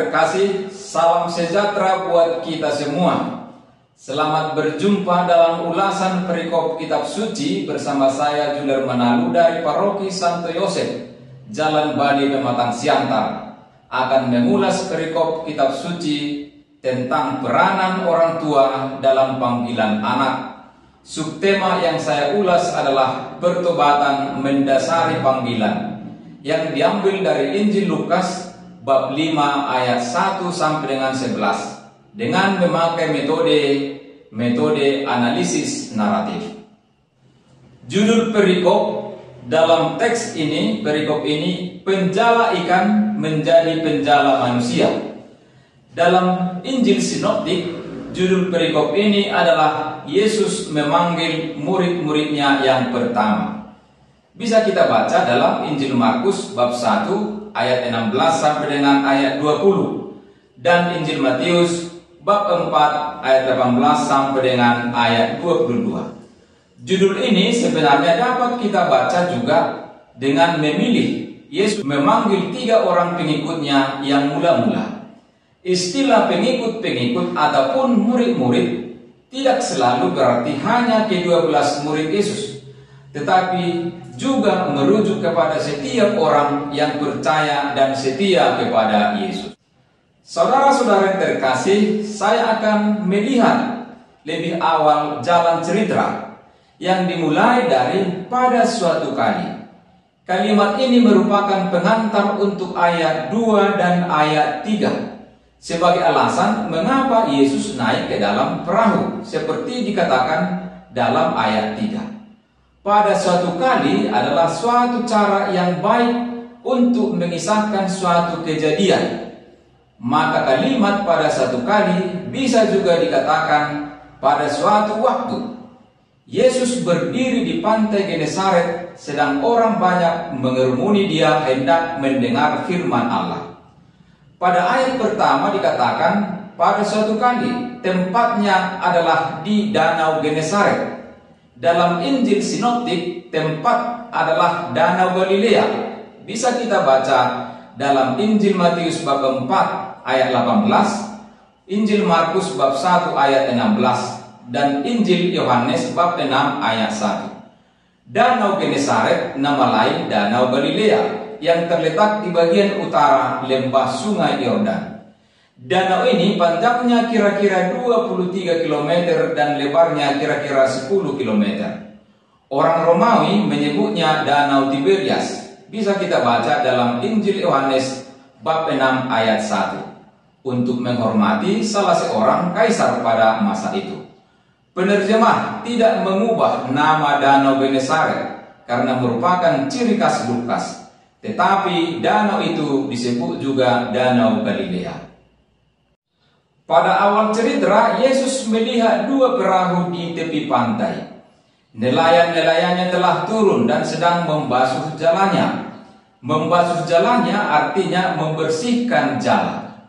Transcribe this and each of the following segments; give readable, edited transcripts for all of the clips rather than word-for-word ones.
terkasih, salam sejahtera buat kita semua. Selamat berjumpa dalam ulasan perikop kitab suci bersama saya Julier Manalu dari Paroki Santo Yosef, Jalan Bali, Pematang Siantar. Akan mengulas perikop kitab suci tentang peranan orang tua dalam panggilan anak. Subtema yang saya ulas adalah pertobatan mendasari panggilan, yang diambil dari Injil Lukas bab 5 ayat 1 sampai dengan 11 dengan memakai metode analisis naratif. Judul perikop dalam teks ini, perikop ini, penjala ikan menjadi penjala manusia. Dalam Injil Sinoptik, judul perikop ini adalah Yesus memanggil murid-muridnya yang pertama. Bisa kita baca dalam Injil Markus bab 1 ayat 16 sampai dengan ayat 20 dan Injil Matius bab 4 ayat 18 sampai dengan ayat 22. Judul ini sebenarnya dapat kita baca juga dengan memilih Yesus memanggil 3 orang pengikutnya yang mula-mula. Istilah pengikut-pengikut ataupun murid-murid tidak selalu berarti hanya ke-12 murid Yesus, tetapi juga merujuk kepada setiap orang yang percaya dan setia kepada Yesus. Saudara-saudara yang terkasih, saya akan melihat lebih awal jalan cerita yang dimulai dari pada suatu kali. Kalimat ini merupakan pengantar untuk ayat 2 dan ayat 3 sebagai alasan mengapa Yesus naik ke dalam perahu, seperti dikatakan dalam ayat 3. Pada suatu kali adalah suatu cara yang baik untuk mengisahkan suatu kejadian. Maka kalimat pada satu kali bisa juga dikatakan pada suatu waktu. Yesus berdiri di pantai Genesaret, sedang orang banyak mengerumuni dia hendak mendengar firman Allah. Pada ayat pertama dikatakan pada suatu kali, tempatnya adalah di Danau Genesaret. Dalam Injil Sinoptik, tempat adalah Danau Galilea. Bisa kita baca dalam Injil Matius bab 4 ayat 18, Injil Markus bab 1 ayat 16, dan Injil Yohanes bab 6 ayat 1. Danau Genesaret nama lain Danau Galilea yang terletak di bagian utara lembah Sungai Yordan. Danau ini panjangnya kira-kira 23 km dan lebarnya kira-kira 10 km. Orang Romawi menyebutnya Danau Tiberias. Bisa kita baca dalam Injil Yohanes bab 6 ayat 1 untuk menghormati salah seorang kaisar pada masa itu. Penerjemah tidak mengubah nama Danau Genesaret karena merupakan ciri khas Lukas, tetapi danau itu disebut juga Danau Galilea. Pada awal cerita, Yesus melihat 2 perahu di tepi pantai. Nelayan-nelayannya telah turun dan sedang membasuh jalannya. Membasuh jalannya artinya membersihkan jala.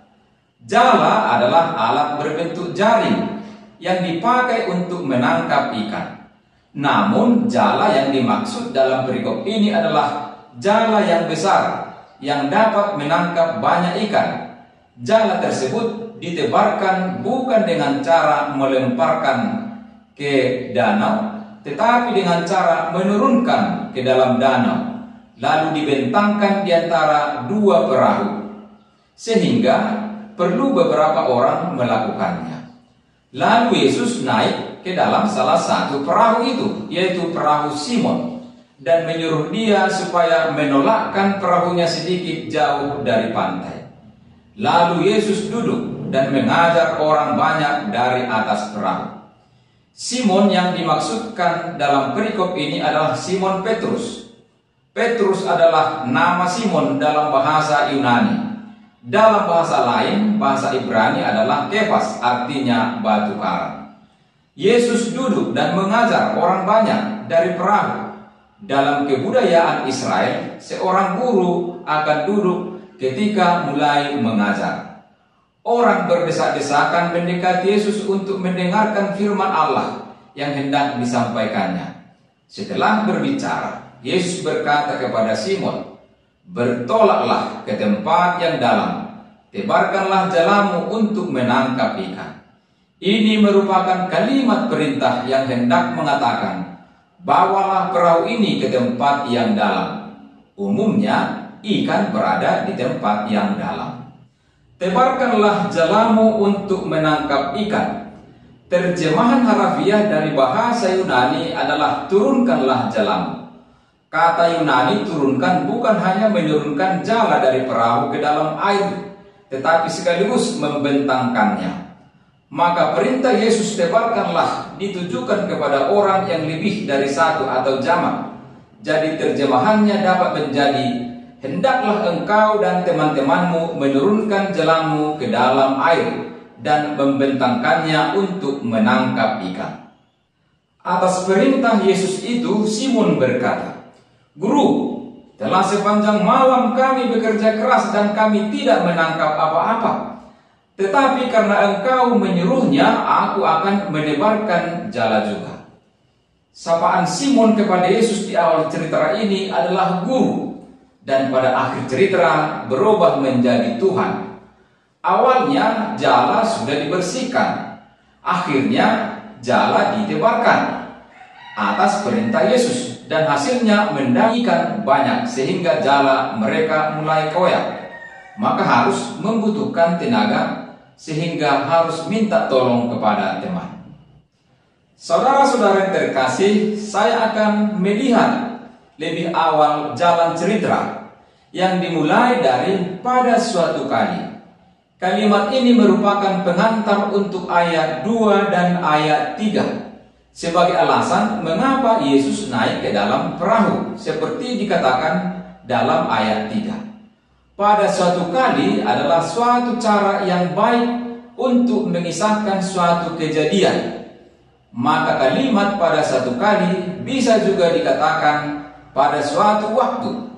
Jala adalah alat berbentuk jaring yang dipakai untuk menangkap ikan. Namun jala yang dimaksud dalam perikop ini adalah jala yang besar yang dapat menangkap banyak ikan. Jala tersebut ditebarkan bukan dengan cara melemparkan ke danau, tetapi dengan cara menurunkan ke dalam danau, lalu dibentangkan di antara 2 perahu, sehingga perlu beberapa orang melakukannya. Lalu Yesus naik ke dalam salah satu perahu itu, yaitu perahu Simon, dan menyuruh dia supaya menolakkan perahunya sedikit jauh dari pantai. Lalu Yesus duduk dan mengajar orang banyak dari atas perahu. Simon yang dimaksudkan dalam perikop ini adalah Simon Petrus. Petrus adalah nama Simon dalam bahasa Yunani. Dalam bahasa lain, bahasa Ibrani adalah Kefas, artinya batu karang. Yesus duduk dan mengajar orang banyak dari perahu. Dalam kebudayaan Israel, seorang guru akan duduk ketika mulai mengajar. Orang berdesak-desakan mendekati Yesus untuk mendengarkan firman Allah yang hendak disampaikannya. Setelah berbicara, Yesus berkata kepada Simon, "Bertolaklah ke tempat yang dalam, tebarkanlah jalamu untuk menangkap ikan. Ini merupakan kalimat perintah yang hendak mengatakan, bawalah perahu ini ke tempat yang dalam. Umumnya, ikan berada di tempat yang dalam. Tebarkanlah jalamu untuk menangkap ikan. Terjemahan harafiah dari bahasa Yunani adalah turunkanlah jalamu. Kata Yunani turunkan bukan hanya menurunkan jala dari perahu ke dalam air, tetapi sekaligus membentangkannya. Maka perintah Yesus tebarkanlah ditujukan kepada orang yang lebih dari satu atau jamak. Jadi terjemahannya dapat menjadi, hendaklah engkau dan teman-temanmu menurunkan jalamu ke dalam air dan membentangkannya untuk menangkap ikan. Atas perintah Yesus itu, Simon berkata, Guru, telah sepanjang malam kami bekerja keras dan kami tidak menangkap apa-apa. Tetapi karena engkau menyuruhnya, aku akan menebarkan jala juga. Sapaan Simon kepada Yesus di awal cerita ini adalah guru, dan pada akhir cerita berubah menjadi Tuhan. Awalnya jala sudah dibersihkan, akhirnya jala ditebarkan atas perintah Yesus, dan hasilnya mendapat banyak sehingga jala mereka mulai koyak. Maka harus membutuhkan tenaga sehingga harus minta tolong kepada teman. Saudara-saudara yang terkasih, saya akan melihat lebih awal jalan cerita yang dimulai dari pada suatu kali. Kalimat ini merupakan pengantar untuk ayat 2 dan ayat 3 sebagai alasan mengapa Yesus naik ke dalam perahu seperti dikatakan dalam ayat 3. Pada suatu kali adalah suatu cara yang baik untuk mengisahkan suatu kejadian. Maka kalimat pada satu kali bisa juga dikatakan pada suatu waktu.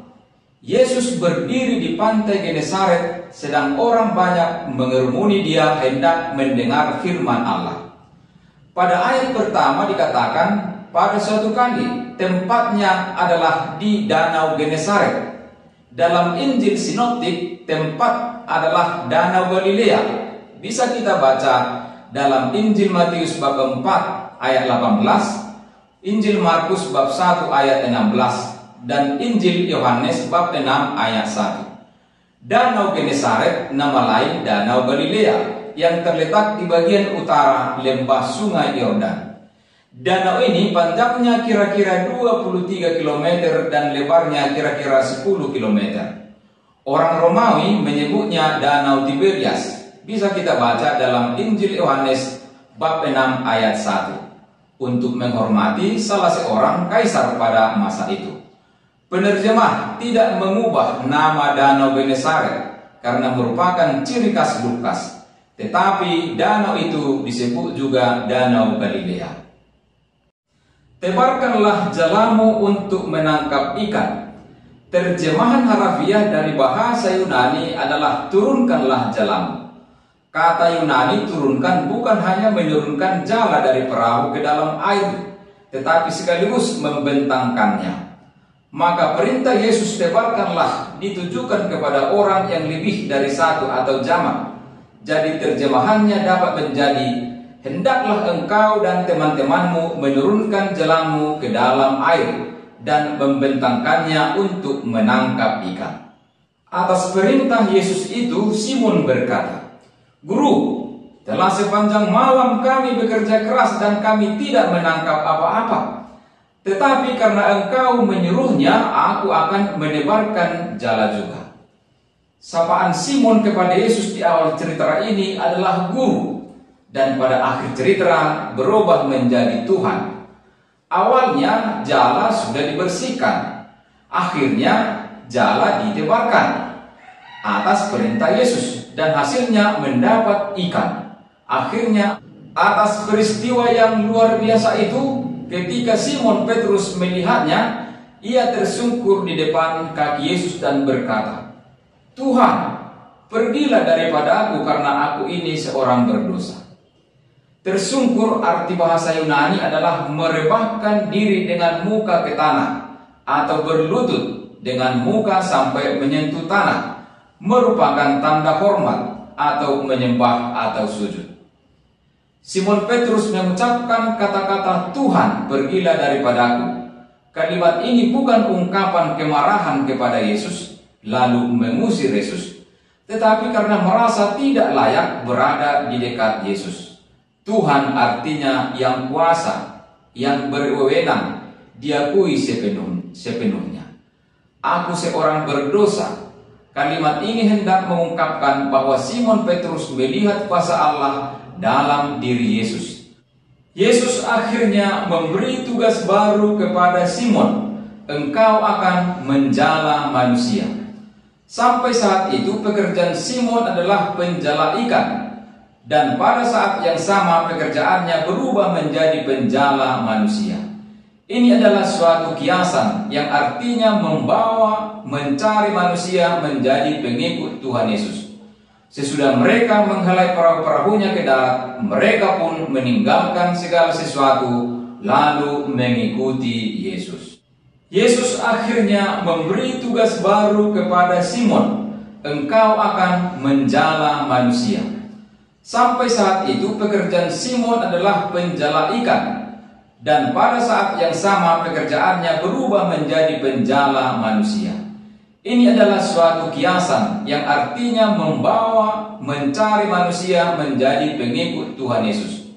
Yesus berdiri di pantai Genesaret sedang orang banyak mengerumuni dia hendak mendengar firman Allah. Pada ayat pertama dikatakan pada suatu kali, tempatnya adalah di Danau Genesaret. Dalam Injil Sinoptik, tempat adalah Danau Galilea. Bisa kita baca dalam Injil Matius bab 4 ayat 18, Injil Markus bab 1 ayat 16, dan Injil Yohanes bab 6 ayat 1. Danau Genesaret nama lain Danau Galilea yang terletak di bagian utara lembah Sungai Yordan. Danau ini panjangnya kira-kira 23 km dan lebarnya kira-kira 10 km. Orang Romawi menyebutnya Danau Tiberias. Bisa kita baca dalam Injil Yohanes bab 6 ayat 1 untuk menghormati salah seorang kaisar pada masa itu. Penerjemah tidak mengubah nama Danau Genesaret karena merupakan ciri khas Lukas, tetapi danau itu disebut juga Danau Galilea. Tebarkanlah jalamu untuk menangkap ikan. Terjemahan harafiah dari bahasa Yunani adalah turunkanlah jalamu. Kata Yunani turunkan bukan hanya menurunkan jala dari perahu ke dalam air, tetapi sekaligus membentangkannya. Maka perintah Yesus tebarkanlah ditujukan kepada orang yang lebih dari satu atau jamak. Jadi terjemahannya dapat menjadi, hendaklah engkau dan teman-temanmu menurunkan jalamu ke dalam air dan membentangkannya untuk menangkap ikan. Atas perintah Yesus itu, Simon berkata, Guru, telah sepanjang malam kami bekerja keras dan kami tidak menangkap apa-apa. Tetapi karena engkau menyuruhnya, aku akan menebarkan jala juga. Sapaan Simon kepada Yesus di awal cerita ini adalah guru, dan pada akhir cerita berubah menjadi Tuhan. Awalnya jala sudah dibersihkan, akhirnya jala ditebarkan atas perintah Yesus, dan hasilnya mendapat ikan. Akhirnya atas peristiwa yang luar biasa itu, ketika Simon Petrus melihatnya, ia tersungkur di depan kaki Yesus dan berkata, Tuhan, pergilah daripada aku karena aku ini seorang berdosa. Tersungkur arti bahasa Yunani adalah merebahkan diri dengan muka ke tanah atau berlutut dengan muka sampai menyentuh tanah, merupakan tanda hormat atau menyembah atau sujud. Simon Petrus mengucapkan kata-kata, "Tuhan, pergilah daripadaku." Kalimat ini bukan ungkapan kemarahan kepada Yesus lalu mengusir Yesus, tetapi karena merasa tidak layak berada di dekat Yesus. Tuhan artinya yang kuasa, yang berwenang, diakui sepenuhnya. Aku seorang berdosa. Kalimat ini hendak mengungkapkan bahwa Simon Petrus melihat kuasa Allah dalam diri Yesus. Yesus akhirnya memberi tugas baru kepada Simon, "Engkau akan menjala manusia." Sampai saat itu pekerjaan Simon adalah penjala ikan, dan pada saat yang sama pekerjaannya berubah menjadi penjala manusia. Ini adalah suatu kiasan yang artinya mencari manusia menjadi pengikut Tuhan Yesus. Sesudah mereka menghalai perahu-perahunya ke darat, mereka pun meninggalkan segala sesuatu lalu mengikuti Yesus. Yesus akhirnya memberi tugas baru kepada Simon, "Engkau akan menjala manusia." Sampai saat itu pekerjaan Simon adalah penjala ikan, dan pada saat yang sama pekerjaannya berubah menjadi penjala manusia. Ini adalah suatu kiasan yang artinya mencari manusia menjadi pengikut Tuhan Yesus.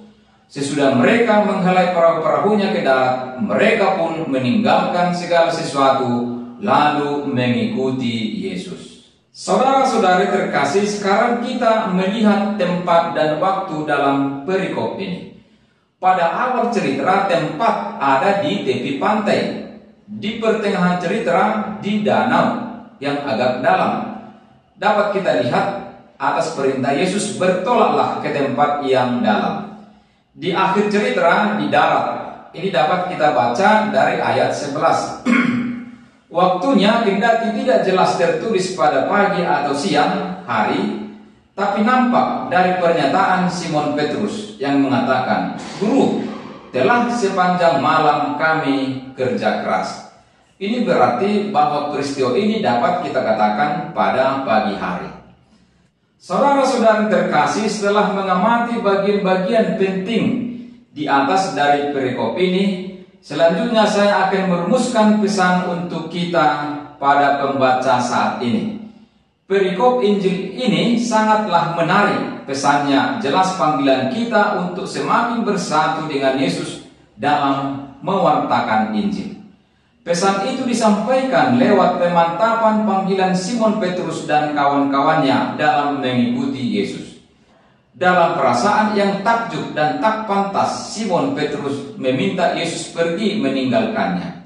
Sesudah mereka menghalai perahu-perahunya ke darat, mereka pun meninggalkan segala sesuatu lalu mengikuti Yesus. Saudara-saudari terkasih, sekarang kita melihat tempat dan waktu dalam perikop ini. Pada awal cerita, tempat ada di tepi pantai. Di pertengahan cerita, di danau yang agak dalam. Dapat kita lihat atas perintah Yesus, bertolaklah ke tempat yang dalam. Di akhir cerita di darat. Ini dapat kita baca dari ayat 11. Waktunya kendati tidak jelas tertulis pada pagi atau siang hari, tapi nampak dari pernyataan Simon Petrus yang mengatakan, "Guru, telah sepanjang malam kami kerja keras." Ini berarti bahwa peristiwa ini dapat kita katakan pada pagi hari. Saudara-saudara terkasih, setelah mengamati bagian-bagian penting di atas dari perikop ini, selanjutnya saya akan merumuskan pesan untuk kita pada pembaca saat ini. Perikop Injil ini sangatlah menarik. Pesannya jelas panggilan kita untuk semakin bersatu dengan Yesus dalam mewartakan Injil. Pesan itu disampaikan lewat pemantapan panggilan Simon Petrus dan kawan-kawannya dalam mengikuti Yesus. Dalam perasaan yang takjub dan tak pantas, Simon Petrus meminta Yesus pergi meninggalkannya.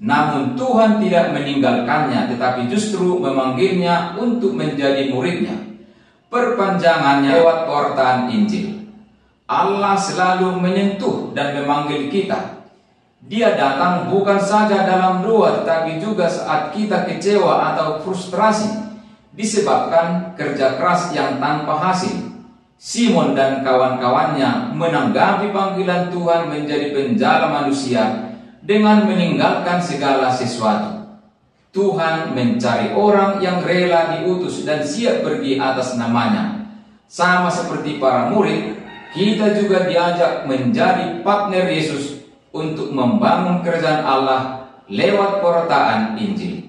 Namun Tuhan tidak meninggalkannya, tetapi justru memanggilnya untuk menjadi muridnya. Perpanjangannya lewat pewartaan Injil. Allah selalu menyentuh dan memanggil kita. Dia datang bukan saja dalam doa, tetapi juga saat kita kecewa atau frustrasi disebabkan kerja keras yang tanpa hasil. Simon dan kawan-kawannya menanggapi panggilan Tuhan menjadi penjala manusia dengan meninggalkan segala sesuatu. Tuhan mencari orang yang rela diutus dan siap pergi atas namanya. Sama seperti para murid, kita juga diajak menjadi partner Yesus untuk membangun kerajaan Allah lewat pewartaan Injil.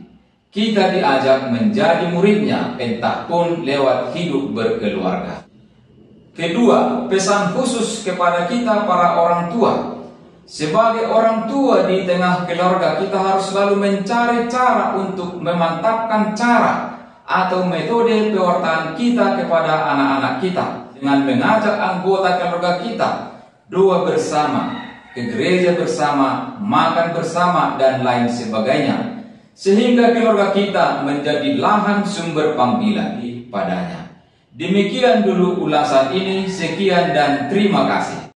Kita diajak menjadi muridnya, entah pun lewat hidup berkeluarga. Kedua, pesan khusus kepada kita para orang tua. Sebagai orang tua di tengah keluarga, kita harus selalu mencari cara untuk memantapkan cara atau metode pewartaan kita kepada anak-anak kita dengan mengajak anggota keluarga kita doa bersama, ke gereja bersama, makan bersama, dan lain sebagainya, sehingga keluarga kita menjadi lahan sumber panggilan padanya. Demikian dulu ulasan ini, sekian dan terima kasih.